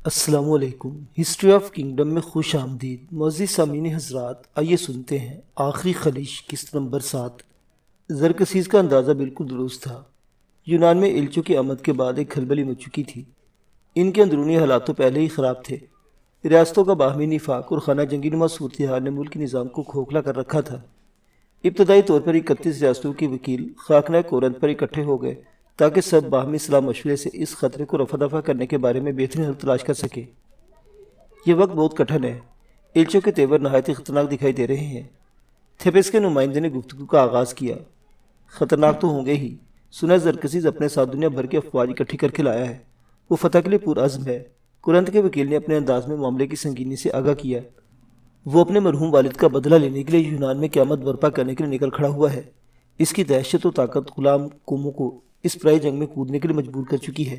السلام علیکم۔ History of kingdom میں خوش آمدید معزز سامعین حضرات، آئیے سنتے ہیں آخری خلیج قسط نمبر 7۔ زرکسیز کا اندازہ بالکل درست تھا۔ یونان میں ایلچوں کی آمد کے بعد ایک کھلبلی مچ چکی تھی۔ ان کے اندرونی حالات تو پہلے ہی خراب تھے۔ ریاستوں کا باہمی نفاق اور خانہ جنگی نما صورتحال نے ملکی نظام کو کھوکھلا کر رکھا تھا۔ ابتدائی طور پر 31 ریاستوں کے وکیل خاکنہ کورنتھ پر اکٹھے ہو گئے تاکہ سب باہمی صلاح مشورے سے اس خطرے کو رفع دفع کرنے کے بارے میں بہترین حل تلاش کر سکے۔ یہ وقت بہت کٹھن ہے۔ ایلچوں کے تیور نہایت ہی خطرناک دکھائی دے رہے ہیں۔ تھیبس کے نمائندے نے گفتگو کا آغاز کیا۔ خطرناک تو ہوں گے ہی، سنا زرکسیز اپنے ساتھ دنیا بھر کی افواج اکٹھی کر کے لایا ہے۔ وہ فتح کے لیے پرعزم ہے۔ کورنتھ کے وکیل نے اپنے انداز میں معاملے کی سنگینی سے آگاہ کیا۔ وہ اپنے مرحوم والد کا بدلہ لینے کے لیے یونان میں قیامت برپا کرنے کے لیے نکل کھڑا ہوا ہے۔ اس کی دہشت و طاقت غلام قوموں کو اس پرائی جنگ میں کودنے کے لیے مجبور کر چکی ہے۔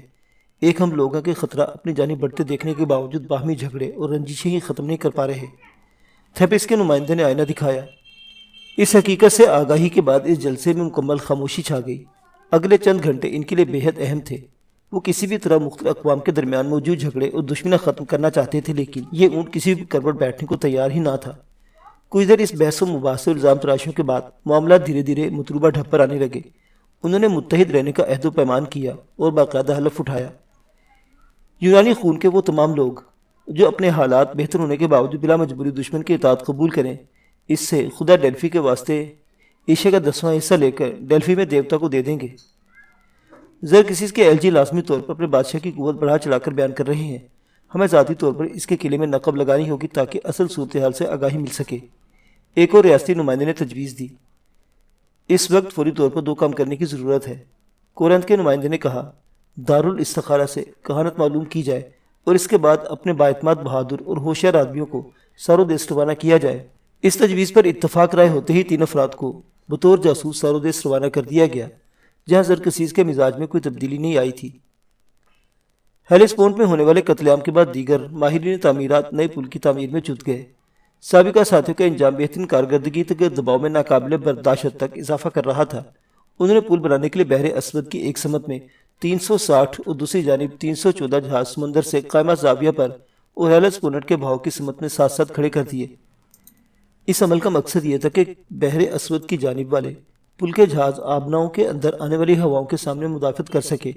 ایک ہم لوگوں کے خطرہ اپنی جانب بڑھتے دیکھنے کے باوجود باہمی جھگڑے اور رنجشیں ہی ختم نہیں کر پا رہے۔ تھیبس کے نمائندے نے آئینہ دکھایا۔ اس حقیقت سے آگاہی کے بعد اس جلسے میں مکمل خاموشی چھا گئی۔ اگلے چند گھنٹے ان کے لیے بے حد اہم تھے۔ وہ کسی بھی طرح مختلف اقوام کے درمیان موجود جھگڑے اور دشمنیاں ختم کرنا چاہتے تھے، لیکن یہ اونٹ کسی بھی کروٹ بیٹھنے کو تیار ہی نہ تھا۔ کچھ دیر اس بحث و مباحثے اور الزام تراشیوں کے بعد معاملات دھیرے دھیرے مطلوبہ ڈھب پر آنے لگے۔ انہوں نے متحد رہنے کا عہد و پیمان کیا اور باقاعدہ حلف اٹھایا۔ یونانی خون کے وہ تمام لوگ جو اپنے حالات بہتر ہونے کے باوجود بلا مجبوری دشمن کی اطاعت قبول کریں، اس سے خدا ڈیلفی کے واسطے عشاء کا 10واں حصہ لے کر ڈیلفی میں دیوتا کو دے دیں گے۔ زرکسیز کے ایلچی لازمی طور پر اپنے بادشاہ کی قوت بڑھا چڑھا کر بیان کر رہے ہیں۔ ہمیں ذاتی طور پر اس کے قلعے میں نقب لگانی ہوگی تاکہ اصل صورتحال سے آگاہی مل سکے۔ ایک اور ریاستی نمائندے نے تجویز دی۔ اس وقت فوری طور پر 2 کام کرنے کی ضرورت ہے۔ کورنتھ کے نمائندے نے کہا، دارالاستخارہ سے کہانت معلوم کی جائے اور اس کے بعد اپنے بااعتماد بہادر اور ہوشیار آدمیوں کو سارو دیس روانہ کیا جائے۔ اس تجویز پر اتفاق رائے ہوتے ہی 3 افراد کو بطور جاسوس سارو دیس روانہ کر دیا گیا، جہاں زرکسیز کے مزاج میں کوئی تبدیلی نہیں آئی تھی۔ ہیلیسپونٹ میں ہونے والے قتل عام کے بعد دیگر ماہرین تعمیرات نئے پل کی تعمیر میں جٹ گئے۔ سابقہ ساتھیوں کا انجام بہترین کارکردگی کے دباؤ میں ناقابل برداشت حد تک اضافہ کر رہا تھا۔ انہوں نے پل بنانے کے لیے بحر اسود کی ایک سمت میں 360 اور دوسری جانب 314 جہاز سمندر سے قائمہ زاویہ پر اور ہیلیسپونٹ کے بہاؤ کی سمت میں ساتھ ساتھ کھڑے کر دیے۔ اس عمل کا مقصد یہ تھا کہ بحر اسود کی جانب والے پل کے جہاز آبناؤں کے اندر آنے والی ہواؤں کے سامنے مدافعت کر سکے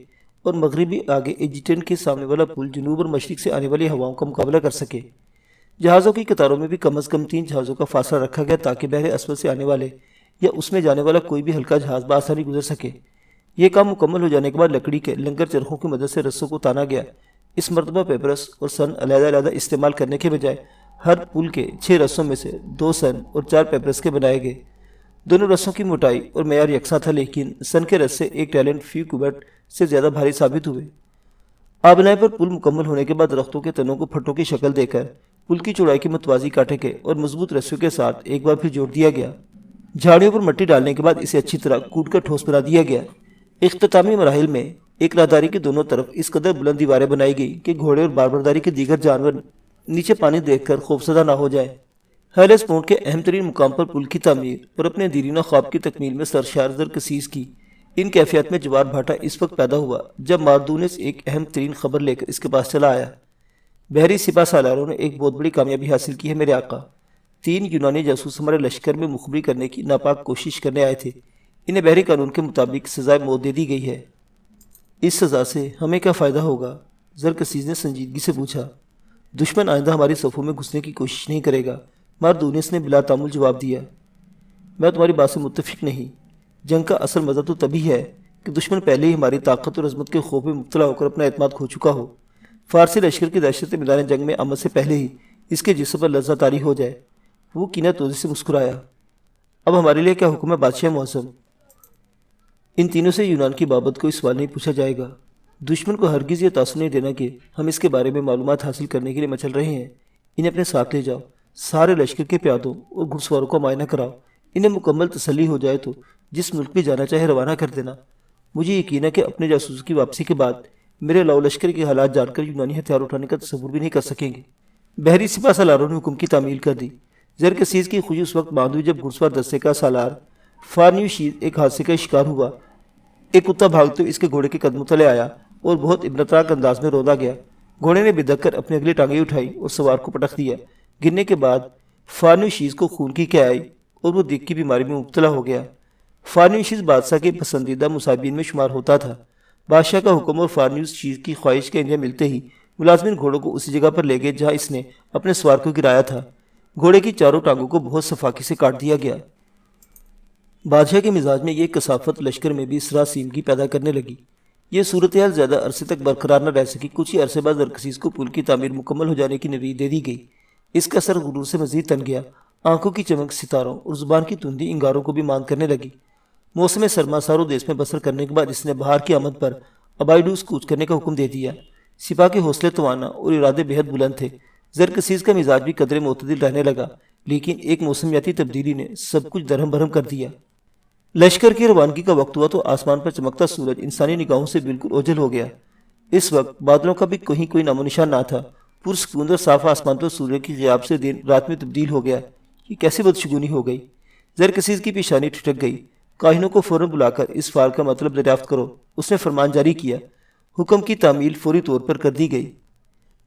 اور مغربی آگے ایجیٹن کے سامنے والا پل جنوب اور مشرق سے آنے والی ہواؤں کا مقابلہ کر سکے۔ جہازوں کی قطاروں میں بھی کم از کم 3 جہازوں کا فاصلہ رکھا گیا تاکہ بحر اسود سے آنے والے یا اس میں جانے والا کوئی بھی ہلکا جہاز بآسانی گزر سکے۔ یہ کام مکمل ہو جانے کے بعد لکڑی کے لنگر چرخوں کی مدد سے رسوں کو تانا گیا۔ اس مرتبہ پیپرس اور سن علیحدہ علیحدہ استعمال کرنے کے بجائے ہر پل کے 6 رسوں میں سے 2 سن اور 4 پیپرس کے بنائے گئے۔ دونوں رسوں کی موٹائی اور معیار یکساں تھا، لیکن سن کے رسے ایک ٹیلنٹ فی کیوبٹ سے زیادہ بھاری ثابت ہوئے۔ آبنائے پر پل مکمل ہونے کے بعد درختوں کے تنوں کو پھٹوں کی شکل دے کر پل کی چوڑائی کے متوازی کاٹے کے اور مضبوط رسیوں کے ساتھ ایک بار پھر جوڑ دیا گیا۔ جھاڑیوں پر مٹی ڈالنے کے بعد اسے اچھی طرح کوٹ کر ٹھوس بنا دیا گیا۔ اختتامی مراحل میں ایک راہداری کے دونوں طرف اس قدر بلند دیواریں بنائی گئی کہ گھوڑے اور باربرداری کے دیگر جانور نیچے پانی دیکھ کر خوفزدہ نہ ہو جائیں۔ ہیلیسپونٹ کے اہم ترین مقام پر پل کی تعمیر اور اپنے دیرینہ خواب کی تکمیل میں سرشار زرکسیز کی ان کیفیت میں جوار بھاٹا اس وقت پیدا ہوا جب ماردونس ایک اہم ترین خبر لے کر اس کے پاس چلا آیا۔ بحری سپاہ سالاروں نے ایک بہت بڑی کامیابی حاصل کی ہے میرے آقا۔ 3 یونانی جاسوس ہمارے لشکر میں مخبری کرنے کی ناپاک کوشش کرنے آئے تھے۔ انہیں بحری قانون کے مطابق سزائے موت دے دی گئی ہے۔ اس سزا سے ہمیں کیا فائدہ ہوگا؟ زرکسیز نے سنجیدگی سے پوچھا۔ دشمن آئندہ ہماری صفوں میں گھسنے کی کوشش نہیں کرے گا، ماردونس نے بلا تامل جواب دیا۔ میں تمہاری بات سے متفق نہیں۔ جنگ کا اصل مزہ تو تبھی ہے کہ دشمن پہلے ہی ہماری طاقت اور عظمت کے خوف میں مبتلا ہو کر اپنا اعتماد کھو چکا ہو۔ فارسی لشکر کی دہشت میدان جنگ میں آمد سے پہلے ہی اس کے جسم پر لرزہ طاری ہو جائے۔ وہ کینہ توزی سے مسکرایا۔ اب ہمارے لیے کیا حکم ہے بادشاہ معظم؟ ان تینوں سے یونان کی بابت کوئی سوال نہیں پوچھا جائے گا۔ دشمن کو ہرگز یہ تاثر نہیں دینا کہ ہم اس کے بارے میں معلومات حاصل کرنے کے لیے مچل رہے ہیں۔ انہیں اپنے ساتھ لے جاؤ، سارے لشکر کے پیادوں اور گھڑ سواروں کا معائنہ کراؤ۔ انہیں مکمل تسلی ہو جائے تو جس ملک بھی جانا چاہے روانہ کر دینا۔ مجھے یقین ہے کہ اپنے جاسوس کی واپسی کے بعد میرے لاؤ لشکر کے حالات جان کر یونانی ہتھیار اٹھانے کا تصور بھی نہیں کر سکیں گے۔ بحری سپاہ سالاروں نے حکم کی تعمیل کر دی۔ زرکسیز کی خوشی اس وقت باندھ ہوئی جب گھڑسوار دستے کا سالار فارنیوشیز ایک حادثے کا شکار ہوا۔ ایک کتا بھاگتے ہوئے اس کے گھوڑے کے قدموں تلے آیا اور بہت عبرتناک انداز میں روندا گیا۔ گھوڑے نے بدک کر اپنی اگلی ٹانگیں اٹھائی اور سوار کو پٹخ دیا۔ گرنے کے بعد فارنوشیز کو خون کی کیا آئی اور وہ دل کی بیماری میں مبتلا ہو گیا۔ فارنوشیز بادشاہ کے پسندیدہ مصابین میں شمار ہوتا تھا۔ بادشاہ کا حکم اور فارنوشیز کی خواہش کے انجام ملتے ہی ملازمین گھوڑوں کو اسی جگہ پر لے گئے جہاں اس نے اپنے سوار کو گرایا تھا۔ گھوڑے کی چاروں ٹانگوں کو بہت صفاقی سے کاٹ دیا گیا۔ بادشاہ کے مزاج میں یہ کثافت لشکر میں بھی اسرا سیمگی پیدا کرنے لگی۔ یہ صورتحال زیادہ عرصے تک برقرار نہ رہ سکی۔ کچھ ہی عرصے بعد زرکسیس کو پل کی تعمیر مکمل ہو جانے کی نوید دے دی گئی۔ اس کا سر غرور سے مزید تن گیا۔ آنکھوں کی چمک ستاروں اور زبان کی تندی انگاروں کو بھی ماند کرنے لگی۔ موسم سرما سارو دیس میں بسر کرنے کے بعد اس نے بہار کی آمد پر ابائیڈوس کوچ کرنے کا حکم دے دیا۔ سپاہ کے حوصلے توانا اور ارادے بہت بلند تھے۔ زرکسیس کا مزاج بھی قدرے معتدل رہنے لگا، لیکن ایک موسمیاتی تبدیلی نے سب کچھ درہم برہم کر دیا۔ لشکر کی روانگی کا وقت ہوا تو آسمان پر چمکتا سورج انسانی نگاہوں سے بالکل اوجھل ہو گیا۔ اس وقت بادلوں کا بھی کہیں کوئی نام و نشان نہ تھا۔ پرسکون اور صاف آسمان پر سورج کی غیاب سے دن رات میں تبدیل ہو گیا۔ یہ کیسی بدشگونی ہو گئی! زرکسیس کی پیشانی ٹھٹک گئی۔ کاہنوں کو فوراً بلا کر اس فعل کا مطلب دریافت کرو۔ اس نے فرمان جاری کیا۔ حکم کی تعمیل فوری طور پر کر دی گئی۔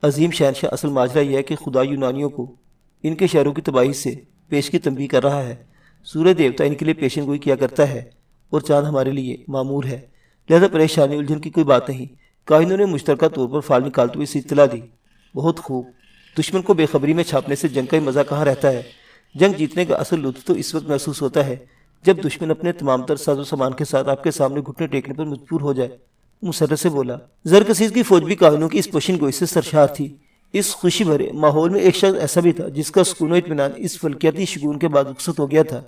عظیم شہنشاہ، اصل ماجرا یہ ہے کہ خدا یونانیوں کو ان کے شہروں کی تباہی سے پیش کی تنبیہ کر رہا ہے۔ سورج دیوتا ان کے لیے پیشن گوئی کیا کرتا ہے اور چاند ہمارے لیے معمور ہے، لہذا پریشانی الجھن کی کوئی بات نہیں۔ کاہنوں نے مشترکہ طور پر فعال نکالتے ہوئے اسے اطلاع دی۔ بہت خوب۔ دشمن کو بے خبری میں چھاپنے سے جنگ کا ہی مزہ کہاں رہتا ہے؟ جنگ جیتنے کا اصل لطف تو اس وقت محسوس ہوتا ہے جب دشمن اپنے تمام تر ساز و سامان کے ساتھ آپ کے سامنے گھٹنے ٹیکنے پر مجبور ہو جائے۔ مسرت سے بولا۔ زرکسیس کی فوج بھی کاہنوں کی اس پیشن گوئی سے سرشار تھی۔ اس خوشی بھرے ماحول میں ایک شخص ایسا بھی تھا جس کا سکون و اطمینان اس فلکیاتی شگون کے بعد رخصت ہو گیا تھا۔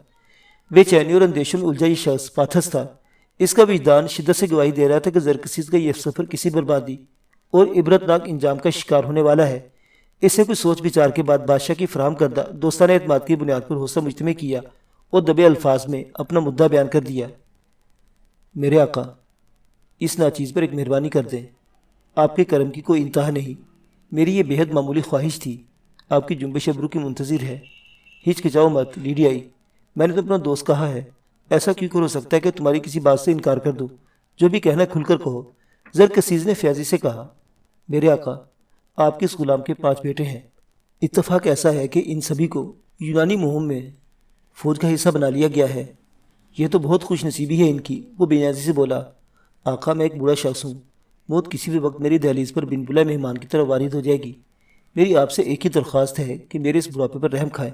بے چینی اور اندیشوں میں الجھا یہ شخص پاتھس تھا۔ اس کا وجدان شدت سے گواہی دے رہا تھا کہ زرکسیس کا یہ سفر کسی بربادی اور عبرتناک انجام کا شکار ہونے والا ہے۔ اس نے کچھ سوچ بچار کے بعد بادشاہ کی فراہم کردہ دوستانہ اعتماد کی بنیاد پر حوصلہ مجتمع کیا اور دبے الفاظ میں اپنا مدعا بیان کر دیا۔ میرے آقا، اس ناچیز پر ایک مہربانی کر دیں۔ آپ کے کرم کی کوئی انتہا نہیں۔ میری یہ بہت معمولی خواہش تھی، آپ کی جنبش ابرو کی منتظر ہے۔ ہچکچاؤ مت لیڈیائی، میں نے تو اپنا دوست کہا ہے، ایسا کیوں ہو سکتا ہے کہ تمہاری کسی بات سے انکار کر دوں؟ جو بھی کہنا کھل کر کہو۔ زرکسیس نے فیاضی سے کہا۔ میرے آقا، آپ کے اس غلام کے 5 بیٹے ہیں۔ اتفاق ایسا ہے کہ ان سبھی کو یونانی مہم میں فوج کا حصہ بنا لیا گیا ہے۔ یہ تو بہت خوش نصیبی ہے ان کی۔ وہ بے نیازی سے بولا۔ آقا، میں ایک بوڑھا شخص ہوں، موت کسی بھی وقت میری دہلیز پر بن بلائے مہمان کی طرح وارد ہو جائے گی۔ میری آپ سے ایک ہی درخواست ہے کہ میرے اس بڑھاپے پر رحم کھائیں۔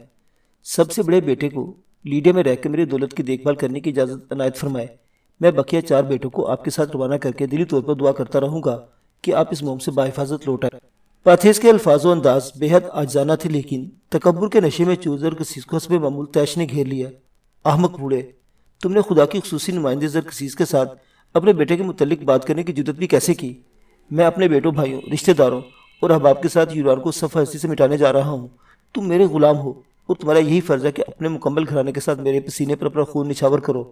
سب سے بڑے بیٹے کو لیڈیا میں رہ کے میری دولت کی دیکھ بھال کرنے کی اجازت عنایت فرمائے۔ میں بقیہ 4 بیٹوں کو آپ کے ساتھ روانہ کر کے دلی طور پر دعا کرتا رہوں گا کہ آپ اس مہم سے باحفاظت لوٹ آئیں۔ پاتھیس کے الفاظ و انداز بےحد عاجزانہ تھے، لیکن تکبر کے نشے میں چور زرکسیس کو حسب معمول طیش نے گھیر لیا۔ احمق بوڑھے، تم نے خدا کی خصوصی نمائندے زرکسیس کے ساتھ اپنے بیٹے کے متعلق بات کرنے کی جرات بھی کیسے کی؟ میں اپنے بیٹوں، بھائیوں، رشتہ داروں اور احباب کے ساتھ یونان کو صفحہ ہستی سے مٹانے جا رہا ہوں۔ تم میرے غلام ہو اور تمہارا یہی فرض ہے کہ اپنے مکمل گھرانے کے ساتھ میرے پسینے پر اپنا خون نچھاور کرو۔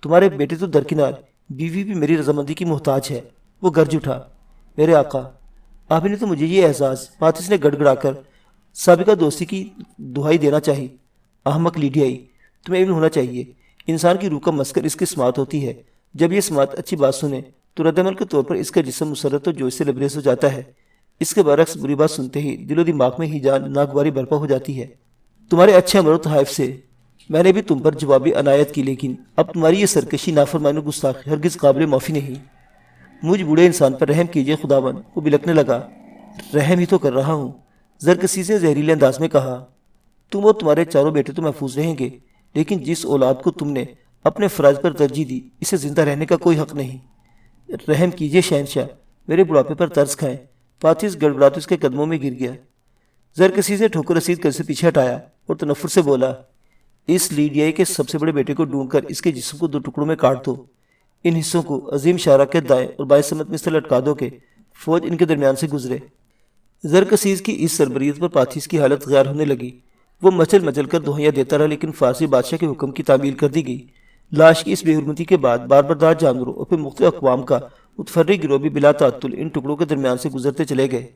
تمہارے بیٹے تو درکنار، بیوی بھی میری رضامندی کی محتاج ہے۔ وہ گرج اٹھا۔ میرے آقا، آپ نے تو مجھے یہ اعزاز، پاتھیس نے گڑ گڑا کر سابقہ دوستی کی دہائی دینا چاہی۔ احمق لیڈیائی، تمہیں علم ہونا چاہیے، انسان کی روح کا مسکر اس کی سماعت ہوتی ہے۔ جب یہ سماعت اچھی بات سنے تو رد عمل کے طور پر اس کا جسم مسرت و جوش سے لبریز ہو جاتا ہے۔ اس کے برعکس بری بات سنتے ہی دل و دماغ میں ہی جان ناگواری برپا ہو جاتی ہے۔ تمہارے اچھے عمل و تحائف سے میں نے بھی تم پر جوابی عنایت کی، لیکن اب تمہاری یہ سرکشی، نافرمانی و گستاخی ہرگز قابل معافی نہیں۔ مجھ بوڑھے انسان پر رحم کیجیے خداوند۔ وہ بلکنے لگا۔ رحم ہی تو کر رہا ہوں، زرکسیس نے زہریلے انداز میں کہا۔ تم اور تمہارے 4 بیٹے تو محفوظ رہیں گے، لیکن جس اولاد کو تم نے اپنے فرائض پر ترجیح دی، اسے زندہ رہنے کا کوئی حق نہیں۔ رحم کیجیے شہنشاہ، میرے بڑھاپے پر ترس کھائیں۔ پاتھیس گڑگڑاتے اس کے قدموں میں گر گیا۔ زرکسیس نے ٹھوکر رسید کر اسے پیچھے ہٹایا اور تنفر سے بولا۔ اس لیڈیائی کے سب سے بڑے بیٹے کو ڈھونڈ کر اس کے جسم کو 2 ٹکڑوں میں کاٹ دو۔ ان حصوں کو عظیم شاہراہ کے دائیں اور بائیں سمت میں سے لٹکا دو کہ فوج ان کے درمیان سے گزرے۔ زرکسیس کی اس سربریت پر پاتھیس کی حالت غیر ہونے لگی۔ وہ مچل مچل کر دہائیاں دیتا رہا، لیکن فارسی بادشاہ کے حکم کی تعمیل کر دی گئی۔ لاش کی اس بے حرمتی کے بعد باربردار جانوروں اور پھر مختلف اقوام کا متفرق گروہ بھی بلا تعطل ان ٹکڑوں کے درمیان سے گزرتے چلے گئے۔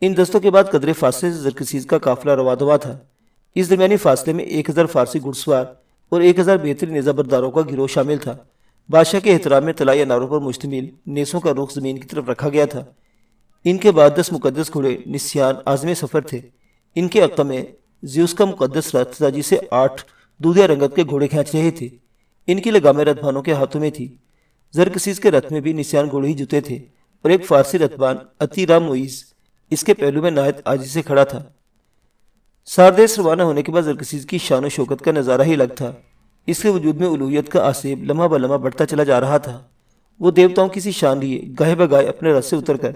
ان دستوں کے بعد قدرے فاصلے سے زرکسیس کا قافلہ روا دوا تھا۔ اس درمیانی فاصلے میں 1000 فارسی گھڑ سوار اور 1000 بہترین نیزہ برداروں کا گروہ شامل تھا۔ بادشاہ کے احترام میں طلائی اناروں پر مشتمل نیسوں کا رخ زمین کی طرف رکھا گیا تھا۔ ان کے بعد 10 مقدس گھوڑے نسیان عازم سفر تھے۔ ان کے عقب میں زیوس کا مقدس رتھ تھا جسے 8 دودھیا رنگت کے گھوڑے کھینچ رہے تھے۔ ان کی لگامیں رتھبانوں کے ہاتھوں میں تھی۔ زرکسیس کے رتھ میں بھی نسیان گھوڑے ہی جتے تھے اور ایک فارسی رتھبان اتی رام موئز اس کے پہلو میں نہایت عاجزی سے کھڑا تھا۔ ساردیس روانہ ہونے کے بعد زرکسیس کی شان و شوکت کا نظارہ ہی الگ تھا۔ اس کے وجود میں الوہیت کا آسیب لمحہ بہ لمحہ بڑھتا چلا جا رہا تھا۔ وہ دیوتاؤں کی سی شان لیے گاہے بگاہے اپنے رتھ سے اتر کر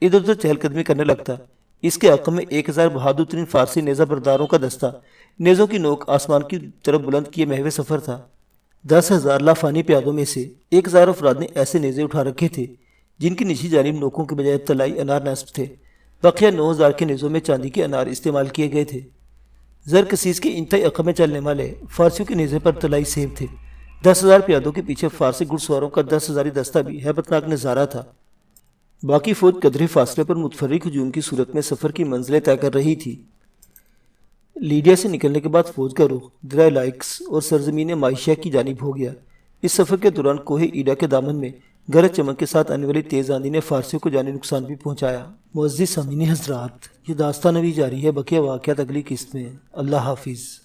ادھر ادھر چہل قدمی کرنے لگتا۔ اس کے عقب میں 1000 بہادر ترین فارسی نیزہ برداروں کا دستہ نیزوں کی نوک آسمان کی طرف بلند کیے محو سفر تھا۔ 10,000 لافانی پیادوں میں سے 1000 افراد نے ایسے نیزے اٹھا رکھے تھے جن کی نچلی جانب نوکوں کے بجائے طلائی انار نصب تھے۔ بقیہ 9000 کے نیزوں میں چاندی کے انار استعمال کیے گئے تھے۔ زرکسیس کے انتہائی عقب میں چلنے والے فارسیوں کے نیزے پر طلائی سیب تھے۔ 10,000 پیادوں کے پیچھے فارسی گھڑ سواروں کا 10,000 دستہ بھی ہیبتناک نظارہ تھا۔ باقی فوج قدرے فاصلے پر متفرق ہجوم کی صورت میں سفر کی منزلیں طے کر رہی تھی۔ لیڈیا سے نکلنے کے بعد فوج کا رخ دریا لائکس اور سرزمین معیشہ کی جانب ہو گیا۔ اس سفر کے دوران کوہ ایڈا کے دامن میں گرج چمک کے ساتھ آنے والی تیز آندھی نے فارسیوں کو جانی نقصان بھی پہنچایا۔ معزز سامعین حضرات، یہ داستان ابھی جاری ہے، بقیہ واقعات اگلی قسط میں۔ اللہ حافظ۔